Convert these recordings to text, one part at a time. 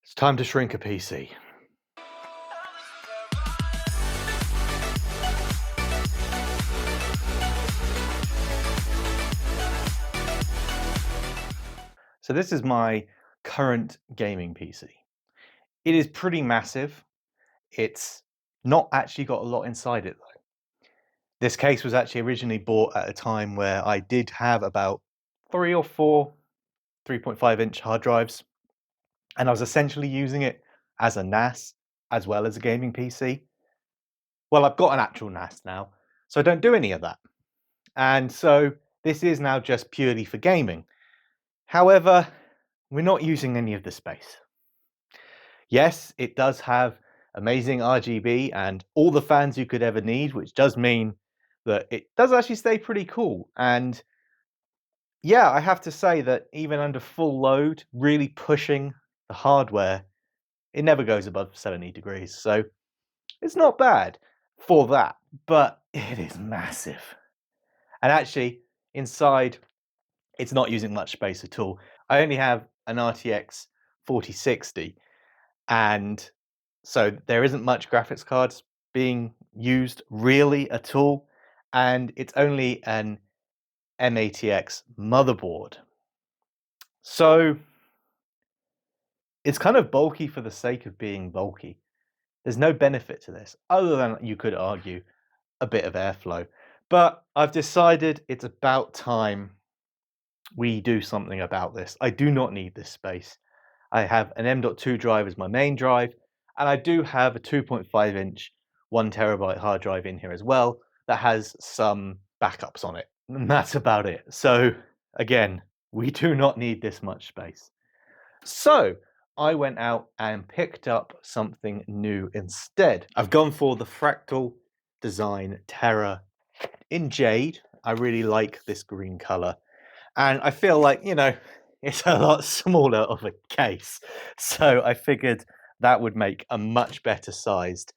It's time to shrink a PC. So this is my current gaming PC. It is pretty massive. It's not actually got a lot inside it though. This case was actually originally bought at a time where I did have about 3 or 4 3.5-inch hard drives, and I was essentially using it as a NAS as well as a gaming PC. Well, I've got an actual NAS now, so I don't do any of that. And so this is now just purely for gaming. However, we're not using any of the space. Yes, it does have amazing RGB and all the fans you could ever need, which does mean that it does actually stay pretty cool. And yeah, I have to say that even under full load, really pushing the hardware, it never goes above 70 degrees. So it's not bad for that, but it is massive. And actually, inside, it's not using much space at all. I only have an RTX 4060, and so there isn't much graphics cards being used really at all, and it's only an ATX motherboard. So it's kind of bulky for the sake of being bulky. There's no benefit to this, other than you could argue a bit of airflow. But I've decided it's about time we do something about this. I do not need this space. I have an M.2 drive as my main drive, and I do have a 2.5-inch 1 terabyte hard drive in here as well that has some backups on it. And that's about it. So again, we do not need this much space. So I went out and picked up something new instead. I've gone for the Fractal Design Terra in jade. I really like this green color. And I feel like, it's a lot smaller of a case. So I figured that would make a much better sized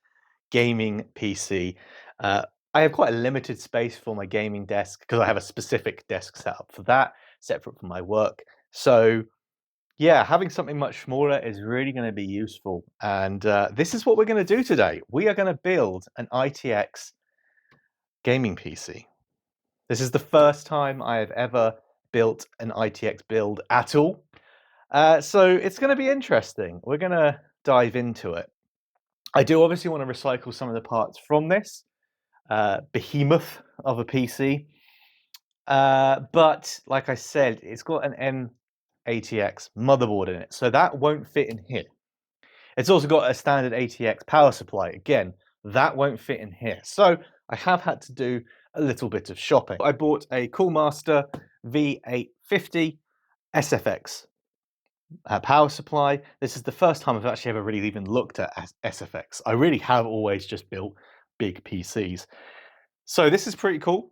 gaming PC. I have quite a limited space for my gaming desk because I have a specific desk setup for that, separate from my work. So yeah, having something much smaller is really going to be useful. And this is what we're going to do today. We are going to build an ITX gaming PC. This is the first time I have ever built an ITX build at all. So it's going to be interesting. We're going to dive into it. I do obviously want to recycle some of the parts from this behemoth of a PC. But like I said, it's got an ATX motherboard in it, so that won't fit in here. It's also got a standard ATX power supply. Again, that won't fit in here. So I have had to do a little bit of shopping. I bought a Coolmaster V850 SFX power supply. This is the first time I've actually ever really even looked at SFX. I really have always just built big PCs. So this is pretty cool.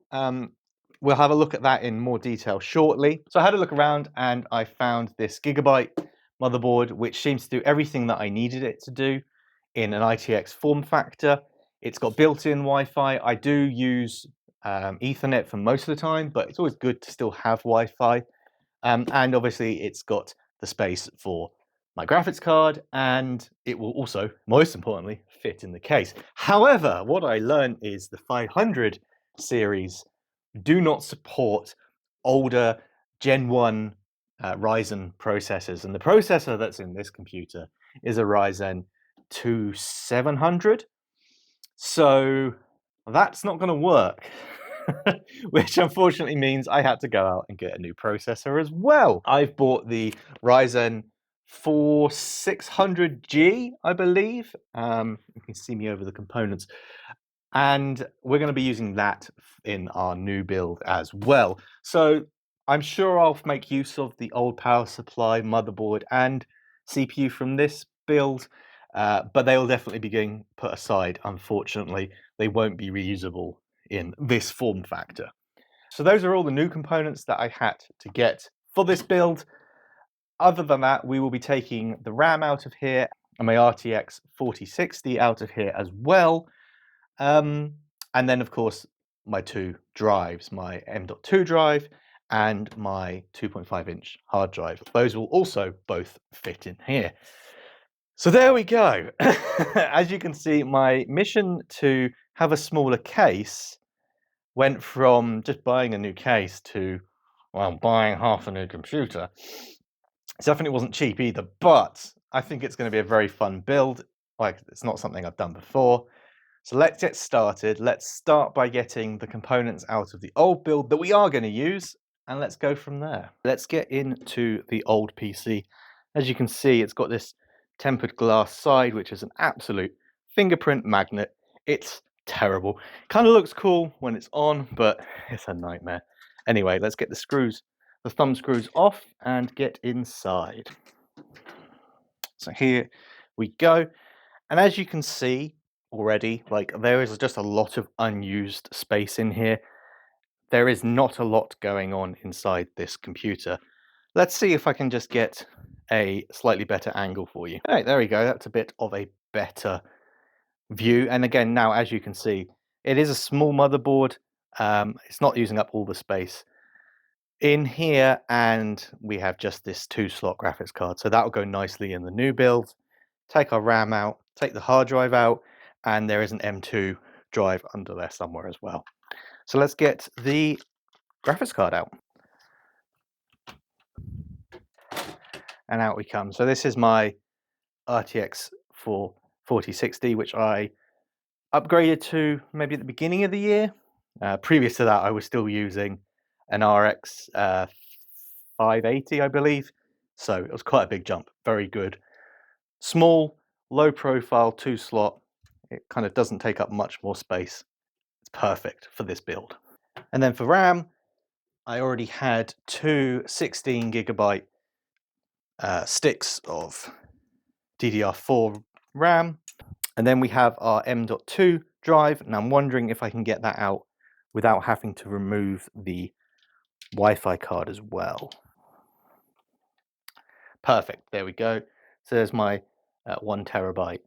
We'll have a look at that in more detail shortly. So I had a look around and I found this Gigabyte motherboard, which seems to do everything that I needed it to do in an ITX form factor. It's got built-in Wi-Fi. I do use Ethernet for most of the time, but it's always good to still have Wi-Fi. And obviously it's got the space for my graphics card, and it will also, most importantly, fit in the case. However, what I learned is the 500 series do not support older Gen 1 Ryzen processors, and the processor that's in this computer is a Ryzen 2700. So that's not going to work, which unfortunately means I had to go out and get a new processor as well. I've bought the Ryzen 4600G, I believe. You can see me over the components. And we're going to be using that in our new build as well. So I'm sure I'll make use of the old power supply, motherboard, and CPU from this build, but they will definitely be getting put aside. Unfortunately, they won't be reusable in this form factor. So those are all the new components that I had to get for this build. Other than that, we will be taking the RAM out of here and my RTX 4060 out of here as well. And then, of course, my two drives, my M.2 drive and my 2.5-inch hard drive. Those will also both fit in here. So there we go. As you can see, my mission to have a smaller case went from just buying a new case to, well, buying half a new computer. It definitely wasn't cheap either, but I think it's going to be a very fun build. Like, it's not something I've done before. So let's get started. Let's start by getting the components out of the old build that we are going to use, and let's go from there. Let's get into the old PC. As you can see, it's got this tempered glass side, which is an absolute fingerprint magnet. It's terrible. Kind of looks cool when it's on, but it's a nightmare. Anyway, let's get the thumb screws off and get inside. So here we go. And as you can see already, like, there is just a lot of unused space in here. There is not a lot going on inside this computer. Let's see if I can just get a slightly better angle for you. All right, there we go. That's a bit of a better view. And again, now, as you can see, it is a small motherboard. It's not using up all the space in here, and we have just this 2-slot graphics card. So that will go nicely in the new build. Take our RAM out, take the hard drive out, and there is an M2 drive under there somewhere as well. So let's get the graphics card out. And out we come. So this is my RTX 4060, which I upgraded to maybe at the beginning of the year. Previous to that, I was still using an RX 580, I believe. So it was quite a big jump. Very good. Small, low profile, 2-slot. It kind of doesn't take up much more space. It's perfect for this build. And then for RAM, I already had two 16 gigabyte sticks of DDR4 RAM. And then we have our M.2 drive, and I'm wondering if I can get that out without having to remove the Wi-Fi card as well. Perfect, there we go. So there's my 1 terabyte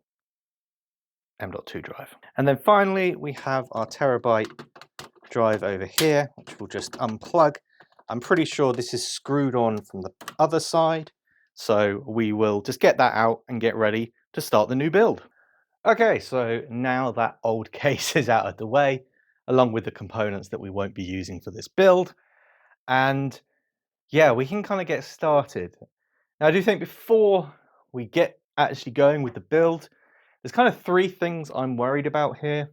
M.2 drive. And then finally, we have our terabyte drive over here, which we'll just unplug. I'm pretty sure this is screwed on from the other side. So we will just get that out and get ready to start the new build. Okay, so now that old case is out of the way, along with the components that we won't be using for this build. And yeah, we can kind of get started. Now, I do think before we get actually going with the build, there's kind of 3 things I'm worried about here.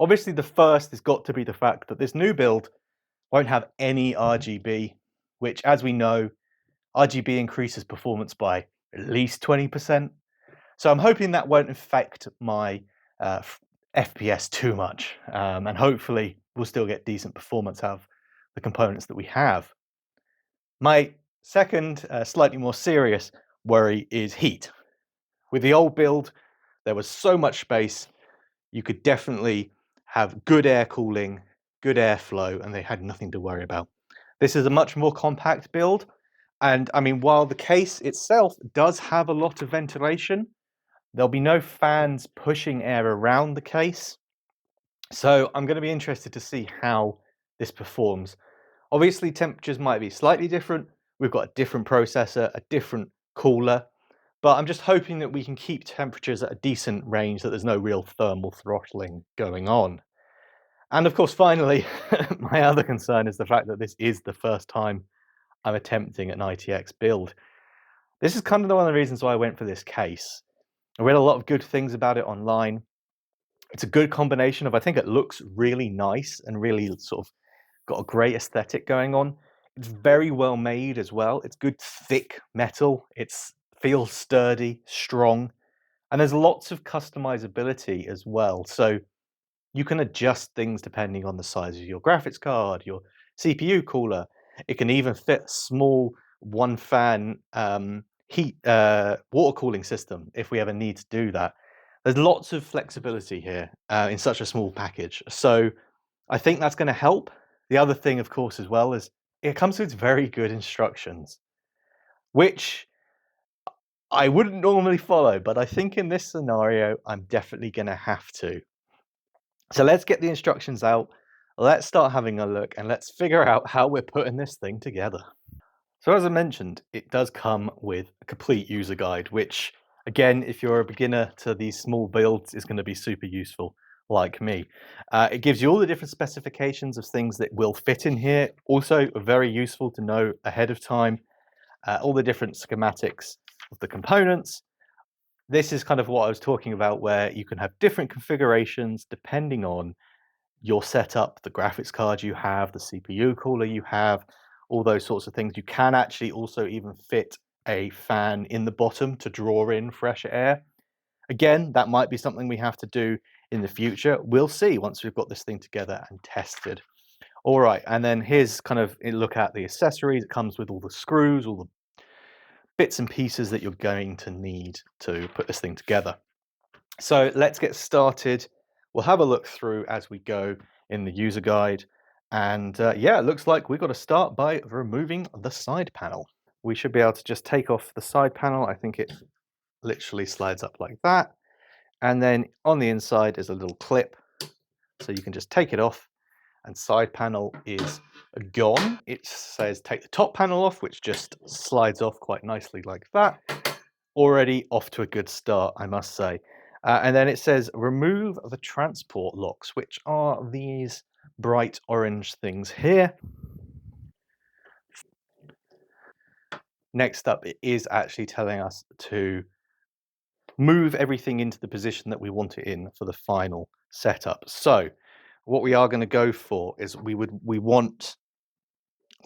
Obviously, the first has got to be the fact that this new build won't have any RGB, which, as we know, RGB increases performance by at least 20%. So I'm hoping that won't affect my FPS too much, and hopefully we'll still get decent performance out of the components that we have. My second, slightly more serious worry is heat. With the old build, there was so much space. You could definitely have good air cooling, good airflow, and they had nothing to worry about. This is a much more compact build. And I mean, while the case itself does have a lot of ventilation, there'll be no fans pushing air around the case. So I'm going to be interested to see how this performs. Obviously, temperatures might be slightly different. We've got a different processor, a different cooler, but I'm just hoping that we can keep temperatures at a decent range, that there's no real thermal throttling going on. And of course, finally, my other concern is the fact that this is the first time I'm attempting an ITX build. This is kind of one of the reasons why I went for this case. I read a lot of good things about it online. It's a good combination of, I think it looks really nice and really sort of got a great aesthetic going on. It's very well made as well. It's good thick metal. It feels sturdy, strong, and there's lots of customizability as well. So you can adjust things depending on the size of your graphics card, your CPU cooler. It can even fit a small 1-fan water cooling system if we ever need to do that. There's lots of flexibility here in such a small package. So I think that's going to help. The other thing, of course, as well, is it comes with very good instructions, which I wouldn't normally follow, but I think in this scenario, I'm definitely going to have to. So let's get the instructions out. let's start having a look and let's figure out how we're putting this thing together. So as I mentioned, it does come with a complete user guide, which again, if you're a beginner to these small builds, is going to be super useful, like me. It gives you all the different specifications of things that will fit in here. Also very useful to know ahead of time, all the different schematics of the components. This is kind of what I was talking about, where you can have different configurations depending on your setup, the graphics card you have, the CPU cooler you have, all those sorts of things. You can actually also even fit a fan in the bottom to draw in fresh air. Again, that might be something we have to do in the future. We'll see once we've got this thing together and tested. All right, and then here's kind of a look at the accessories. It comes with all the screws, all the bits and pieces that you're going to need to put this thing together. So let's get started. We'll have a look through as we go in the user guide. And yeah, it looks like we've got to start by removing the side panel. We should be able to just take off the side panel. I think it literally slides up like that. And then on the inside is a little clip. So you can just take it off and side panel is gone. It says take the top panel off, which just slides off quite nicely like that. Already off to a good start, I must say. And then it says remove the transport locks, which are these bright orange things here. Next up, it is actually telling us to move everything into the position that we want it in for the final setup. So what we are going to go for is we want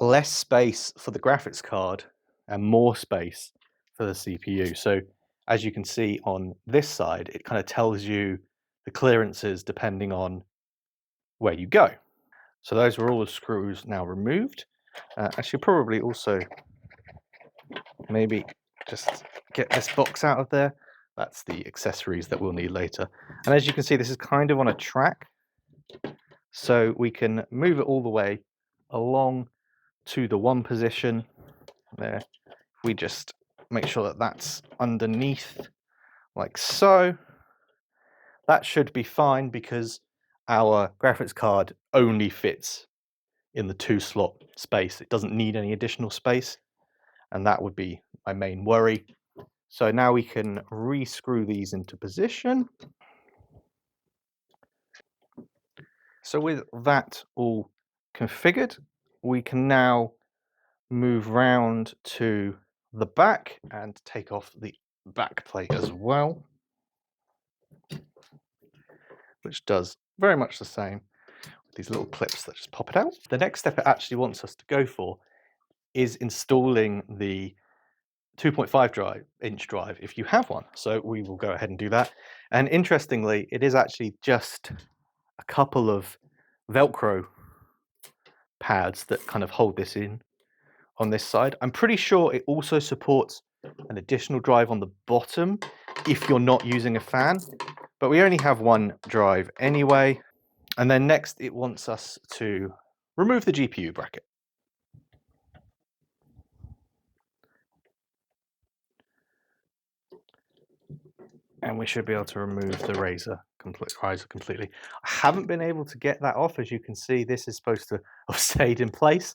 less space for the graphics card and more space for the CPU. So as you can see on this side, it kind of tells you the clearances depending on where you go. So those are all the screws now removed. I should probably also maybe just get this box out of there. That's the accessories that we'll need later. And as you can see, this is kind of on a track. So we can move it all the way along to the one position there. We just make sure that that's underneath like so. That should be fine because our graphics card only fits in the 2-slot space. It doesn't need any additional space, and that would be my main worry. So now we can re-screw these into position. So with that all configured, we can now move round to the back and take off the back plate as well, which does very much the same with these little clips that just pop it out. The next step it actually wants us to go for is installing the 2.5-inch drive if you have one. So we will go ahead and do that. And interestingly, it is actually just a couple of Velcro pads that kind of hold this in on this side. I'm pretty sure it also supports an additional drive on the bottom if you're not using a fan, but we only have one drive anyway. And then next it wants us to remove the GPU bracket. And we should be able to remove the riser completely. I haven't been able to get that off. As you can see, this is supposed to have stayed in place,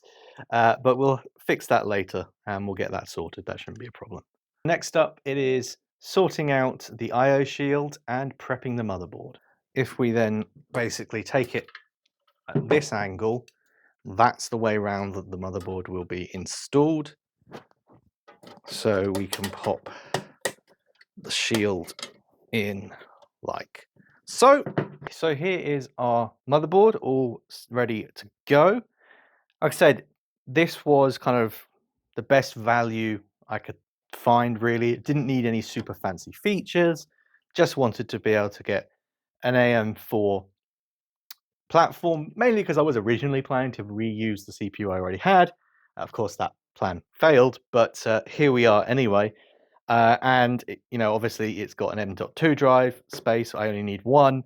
but we'll fix that later and we'll get that sorted. That shouldn't be a problem. Next up, it is sorting out the IO shield and prepping the motherboard. If we then basically take it at this angle, that's the way around that the motherboard will be installed. So we can pop the shield in like so. So here is our motherboard all ready to go. Like I said, this was kind of the best value I could find, really. It didn't need any super fancy features, just wanted to be able to get an AM4 platform, mainly because I was originally planning to reuse the CPU I already had. Of course, that plan failed, but here we are anyway. And you know, obviously it's got an M.2 drive space. I only need one.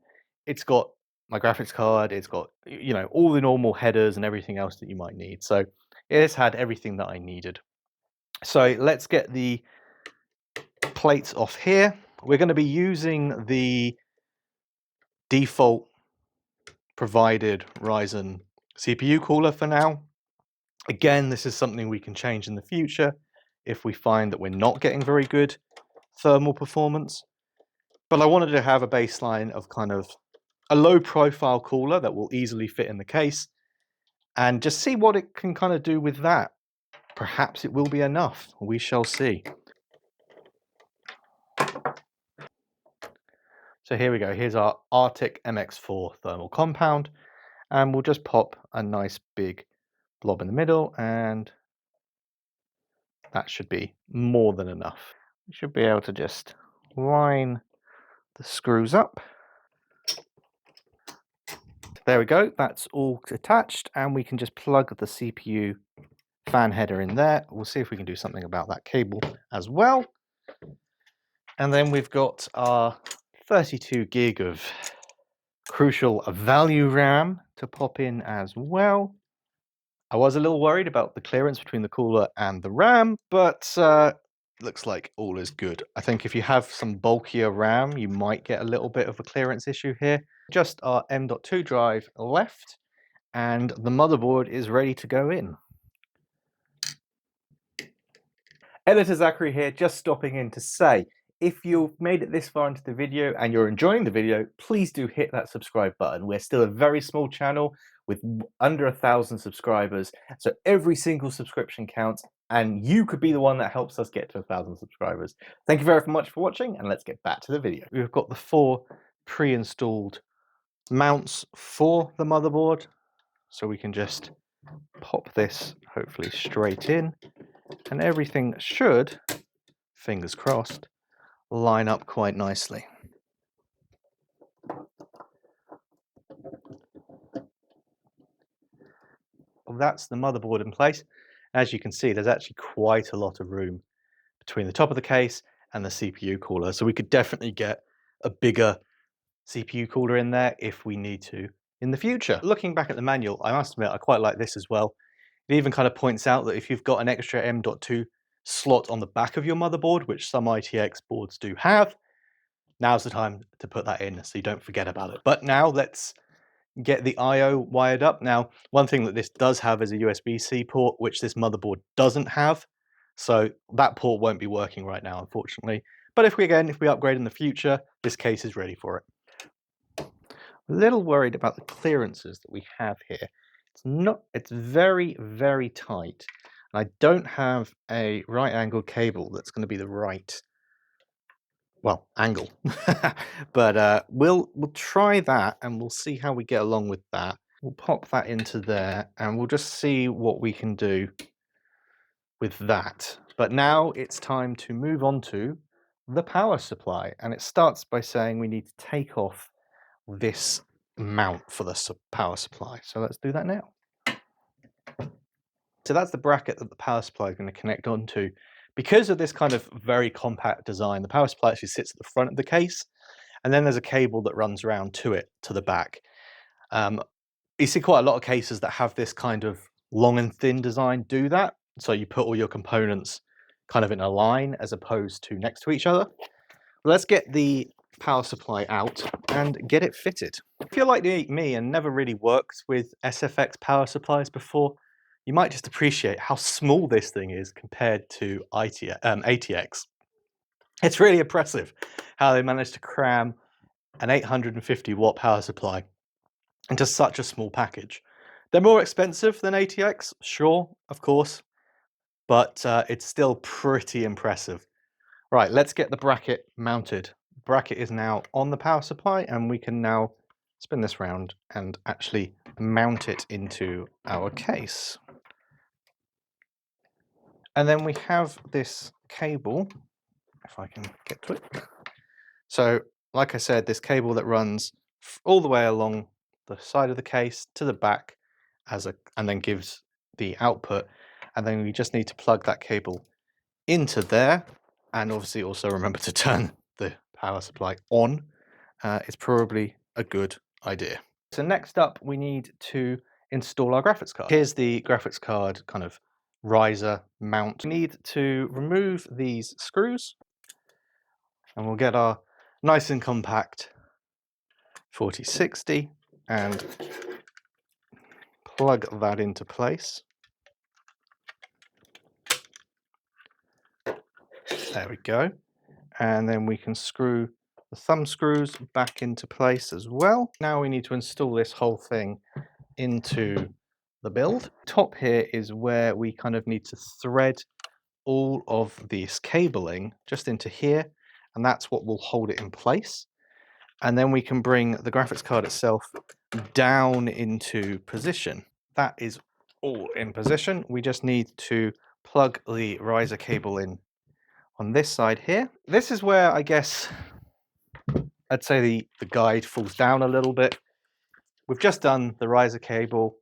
It's got my graphics card. It's got, you know, all the normal headers and everything else that you might need. So it has had everything that I needed. So let's get the plates off here. We're going to be using the default provided Ryzen CPU cooler for now. Again, this is something we can change in the future if we find that we're not getting very good thermal performance. But I wanted to have a baseline of kind of a low profile cooler that will easily fit in the case and just see what it can kind of do with that. Perhaps it will be enough. We shall see. So here we go. Here's our Arctic MX4 thermal compound, and we'll just pop a nice big blob in the middle, and that should be more than enough. We should be able to just line the screws up. There we go, that's all attached, and we can just plug the CPU fan header in there. We'll see if we can do something about that cable as well. And then we've got our 32 gig of crucial value RAM to pop in as well. I was a little worried about the clearance between the cooler and the RAM, but looks like all is good. I think if you have some bulkier RAM, you might get a little bit of a clearance issue here. Just our M.2 drive left, and the motherboard is ready to go in. Editor Zachary here, just stopping in to say, if you've made it this far into the video and you're enjoying the video, please do hit that subscribe button. We're still a very small channel with under 1,000 subscribers, so every single subscription counts, and you could be the one that helps us get to 1,000 subscribers. Thank you very much for watching, and let's get back to the video. We've got the 4 pre-installed mounts for the motherboard, so we can just pop this hopefully straight in, and everything should, fingers crossed, line up quite nicely. Well, that's the motherboard in place. As you can see, there's actually quite a lot of room between the top of the case and the CPU cooler, so we could definitely get a bigger CPU cooler in there if we need to in the future. Looking back at the manual, I must admit I quite like this as well. It even kind of points out that if you've got an extra M.2 slot on the back of your motherboard, which some ITX boards do have, now's the time to put that in so you don't forget about it. But now let's get the I/O wired up. Now, one thing that this does have is a USB-C port, which this motherboard doesn't have. So that port won't be working right now, unfortunately. But if we upgrade in the future, this case is ready for it. A little worried about the clearances that we have here. It's very, very tight. And I don't have a right angled cable that's going to be the right, well, angle. But we'll try that, and we'll see how we get along with that. We'll pop that into there, and we'll just see what we can do with that. But now it's time to move on to the power supply, and it starts by saying we need to take off this mount for the power supply. So let's do that now. So that's the bracket that the power supply is going to connect onto. Because of this kind of very compact design, the power supply actually sits at the front of the case, and then there's a cable that runs around to it, to the back. You see quite a lot of cases that have this kind of long and thin design do that. So you put all your components kind of in a line as opposed to next to each other. Let's get the power supply out and get it fitted. If you're like me and never really worked with SFX power supplies before, you might just appreciate how small this thing is compared to ATX. It's really impressive how they managed to cram an 850 watt power supply into such a small package. They're more expensive than ATX, sure, of course, but it's still pretty impressive. Right, let's get the bracket mounted. The bracket is now on the power supply, and we can now spin this round and actually mount it into our case. And then we have this cable, if I can get to it. So, like I said, this cable that runs all the way along the side of the case to the back and then gives the output. And then we just need to plug that cable into there, and obviously also remember to turn the power supply on. It's probably a good idea. So next up, we need to install our graphics card. Here's the graphics card kind of riser mount. We need to remove these screws, and we'll get our nice and compact 4060, and plug that into place. There we go. And then we can screw the thumb screws back into place as well. Now we need to install this whole thing into the build. Top here is where we kind of need to thread all of this cabling just into here, and that's what will hold it in place. And then we can bring the graphics card itself down into position. That is all in position. We just need to plug the riser cable in on this side here. This is where I guess I'd say the guide falls down a little bit. We've just done the riser cable,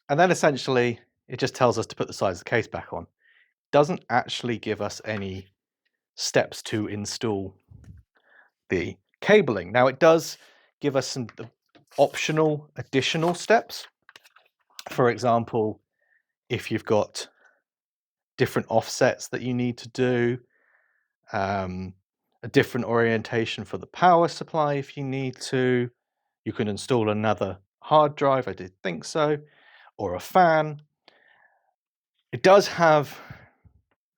and then essentially it just tells us to put the size of the case back on. Doesn't actually give us any steps to install the cabling. Now it does give us some optional additional steps. For example, if you've got different offsets that you need to do, a different orientation for the power supply if you need to, you can install another hard drive, I did think so, or a fan. It does have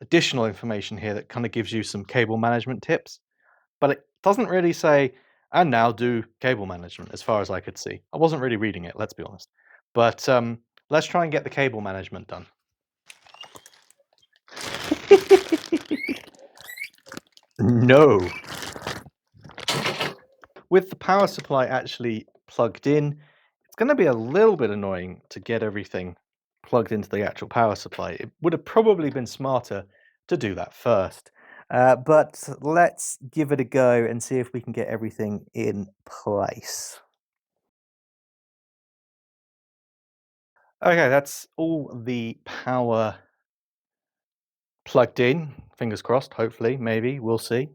additional information here that kind of gives you some cable management tips, but it doesn't really say, and now do cable management, as far as I could see. I wasn't really reading it, let's be honest. But let's try and get the cable management done. No. With the power supply actually plugged in, it's going to be a little bit annoying to get everything plugged into the actual power supply. It would have probably been smarter to do that first. But let's give it a go and see if we can get everything in place. Okay, that's all the power plugged in. Fingers crossed, hopefully, maybe, we'll see.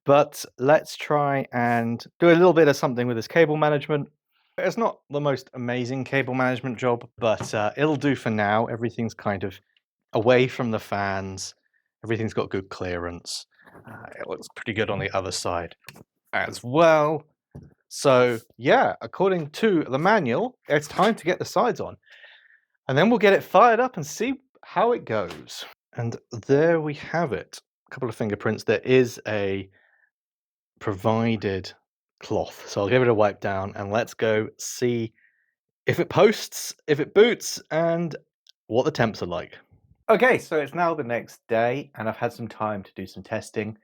But let's try and do a little bit of something with this cable management. It's not the most amazing cable management job, but it'll do for now. Everything's kind of away from the fans. Everything's got good clearance. It looks pretty good on the other side as well. So yeah, according to the manual, it's time to get the sides on. And then we'll get it fired up and see how it goes. And there we have it. A couple of fingerprints. There is a provided cloth. So I'll give it a wipe down and let's go see if it posts, if it boots, and what the temps are like. Okay, so it's now the next day and I've had some time to do some testing.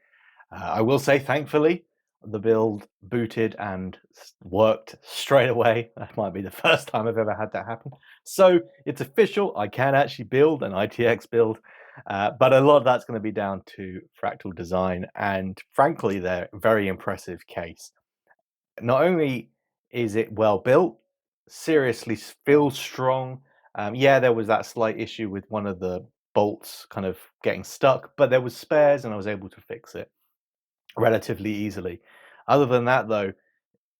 I will say, thankfully, the build booted and worked straight away. That might be the first time I've ever had that happen. So it's official, I can actually build an ITX build, but a lot of that's going to be down to Fractal Design and frankly their very impressive case. Not only is it well built, seriously feels strong. Yeah, there was that slight issue with one of the bolts kind of getting stuck, but there was spares and I was able to fix it relatively easily. Other than that, though,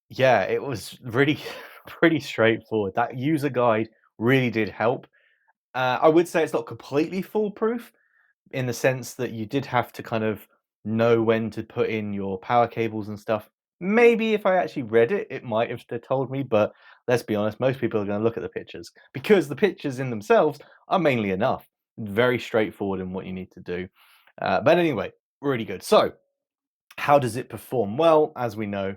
yeah, it was really pretty straightforward. That user guide really did help. I would say it's not completely foolproof in the sense that you did have to kind of know when to put in your power cables and stuff. Maybe if I actually read it, it might have told me, but let's be honest, most people are going to look at the pictures because the pictures in themselves are mainly enough. Very straightforward in what you need to do. But anyway, really good. So, how does it perform? Well, as we know,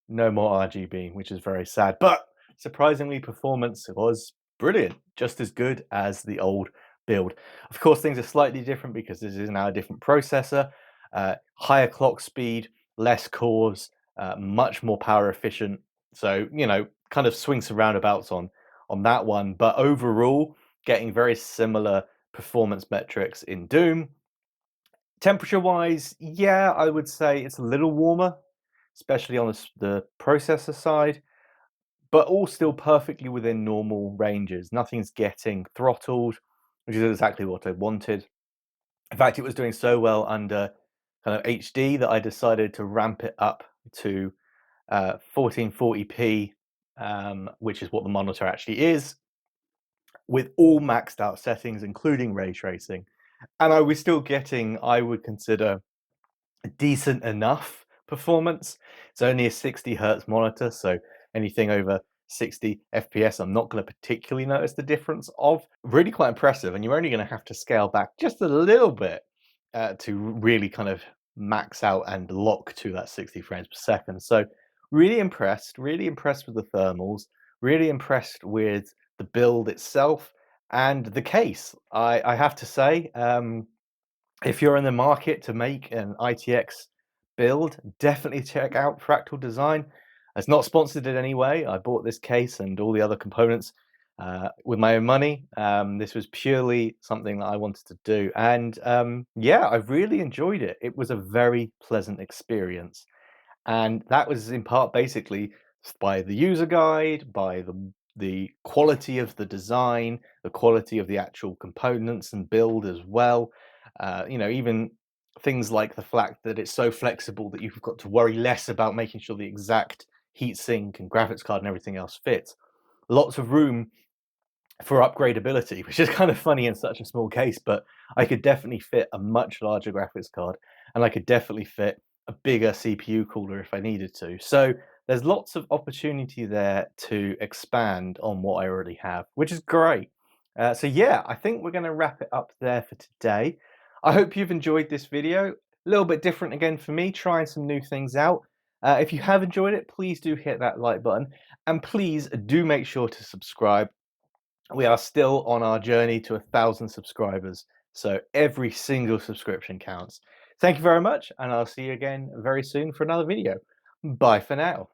no more RGB, which is very sad, but surprisingly, performance was brilliant, just as good as the old build. Of course, things are slightly different because this is now a different processor, higher clock speed, less cores, much more power efficient. So, you know, kind of swings and roundabouts on that one, but overall, getting very similar performance metrics in Doom. Temperature-wise, yeah, I would say it's a little warmer, especially on the processor side, but all still perfectly within normal ranges. Nothing's getting throttled, which is exactly what I wanted. In fact, it was doing so well under kind of HD that I decided to ramp it up to 1440p, which is what the monitor actually is, with all maxed out settings, including ray tracing. And I was still getting, I would consider, decent enough performance. It's only a 60 hertz monitor, so anything over 60 FPS, I'm not going to particularly notice the difference of. Really quite impressive, and you're only going to have to scale back just a little bit to really kind of max out and lock to that 60 frames per second. So really impressed with the thermals, really impressed with the build itself and the case. I have to say, if you're in the market to make an ITX build, definitely check out Fractal Design. It's not sponsored in any way. I bought this case and all the other components with my own money. This was purely something that I wanted to do. And yeah, I've really enjoyed it. It was a very pleasant experience. And that was in part basically by the user guide, by the quality of the design, the quality of the actual components and build as well. You know, even things like the fact that it's so flexible that you've got to worry less about making sure the exact heatsink and graphics card and everything else fits. Lots of room for upgradability, which is kind of funny in such a small case, but I could definitely fit a much larger graphics card, and I could definitely fit a bigger CPU cooler if I needed to. So there's lots of opportunity there to expand on what I already have, which is great. So yeah, I think we're going to wrap it up there for today. I hope you've enjoyed this video. A little bit different again for me, trying some new things out. If you have enjoyed it, please do hit that like button, and please do make sure to subscribe. We are still on our journey to 1,000 subscribers, so every single subscription counts. Thank you very much, and I'll see you again very soon for another video. Bye for now.